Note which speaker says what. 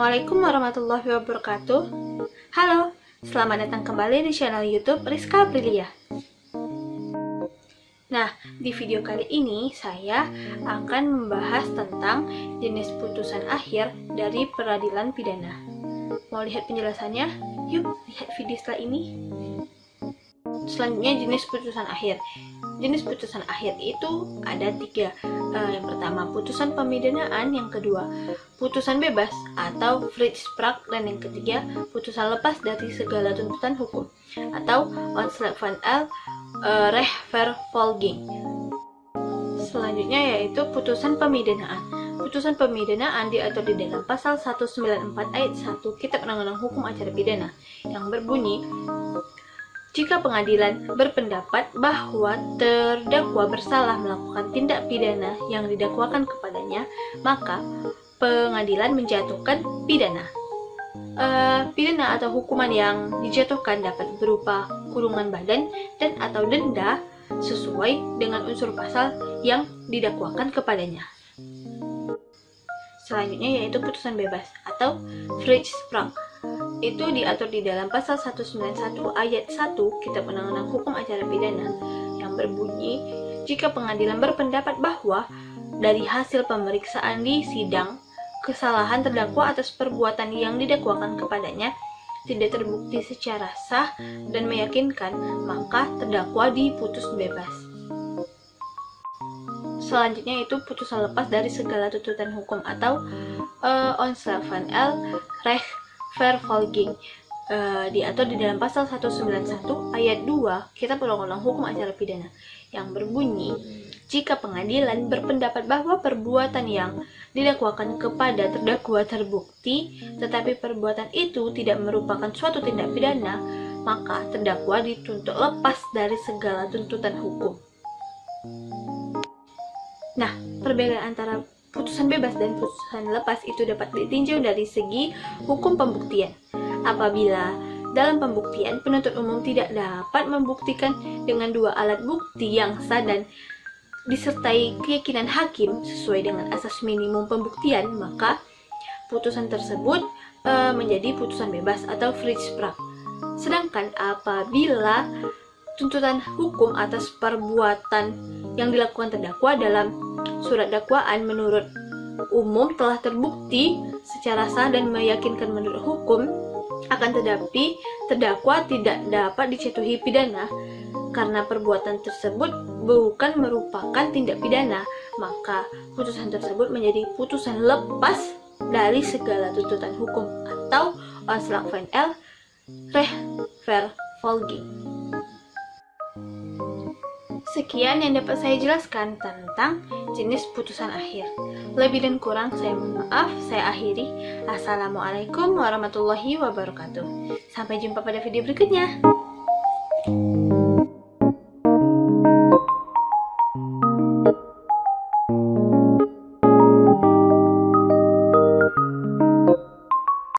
Speaker 1: Assalamualaikum warahmatullahi wabarakatuh. Halo, selamat datang kembali di channel YouTube Rizka Aprilia. Nah, di video kali ini saya akan membahas tentang jenis putusan akhir dari peradilan pidana. Mau lihat penjelasannya? Yuk, lihat video setelah ini. Selanjutnya, jenis putusan akhir. Jenis putusan akhir itu ada 3. Yang pertama, putusan pemidanaan. Yang kedua, putusan bebas atau vrijspraak. Dan yang ketiga, putusan lepas dari segala tuntutan hukum atau ontslag van rechtvervolging. Selanjutnya yaitu putusan pemidanaan. Putusan pemidanaan diatur di dalam pasal 194 ayat 1 Kitab Undang-Undang Hukum Acara Pidana yang berbunyi, jika pengadilan berpendapat bahwa terdakwa bersalah melakukan tindak pidana yang didakwakan kepadanya, maka pengadilan menjatuhkan pidana. Pidana atau hukuman yang dijatuhkan dapat berupa kurungan badan dan atau denda sesuai dengan unsur pasal yang didakwakan kepadanya. Selanjutnya yaitu putusan bebas atau vrijspraak. Itu diatur di dalam pasal 191 ayat 1 Kitab Undang-Undang Hukum Acara Pidana yang berbunyi, jika pengadilan berpendapat bahwa dari hasil pemeriksaan di sidang kesalahan terdakwa atas perbuatan yang didakwakan kepadanya tidak terbukti secara sah dan meyakinkan, maka terdakwa diputus bebas. Selanjutnya itu putusan lepas dari segala tuntutan hukum atau ontslag van rechtvervolging. Diatur di dalam pasal 191 ayat 2 Kitab Undang-Undang Hukum Acara Pidana yang berbunyi, jika pengadilan berpendapat bahwa perbuatan yang didakwakan kepada terdakwa terbukti, tetapi perbuatan itu tidak merupakan suatu tindak pidana, maka terdakwa dituntut lepas dari segala tuntutan hukum. Nah, perbedaan antara putusan bebas dan putusan lepas itu dapat ditinjau dari segi hukum pembuktian. Apabila dalam pembuktian penuntut umum tidak dapat membuktikan dengan 2 alat bukti yang sah dan disertai keyakinan hakim sesuai dengan asas minimum pembuktian, maka putusan tersebut menjadi putusan bebas atau vrijspraak. Sedangkan apabila tuntutan hukum atas perbuatan yang dilakukan terdakwa dalam surat dakwaan menurut umum telah terbukti secara sah dan meyakinkan menurut hukum, akan tetapi terdakwa tidak dapat dijatuhi pidana karena perbuatan tersebut bukan merupakan tindak pidana, maka putusan tersebut menjadi putusan lepas dari segala tuntutan hukum atau ontslag van rechtvervolging. Sekian yang dapat saya jelaskan tentang jenis putusan akhir. Lebih dan kurang saya mohon maaf, saya akhiri. Assalamualaikum warahmatullahi wabarakatuh. Sampai jumpa pada video berikutnya.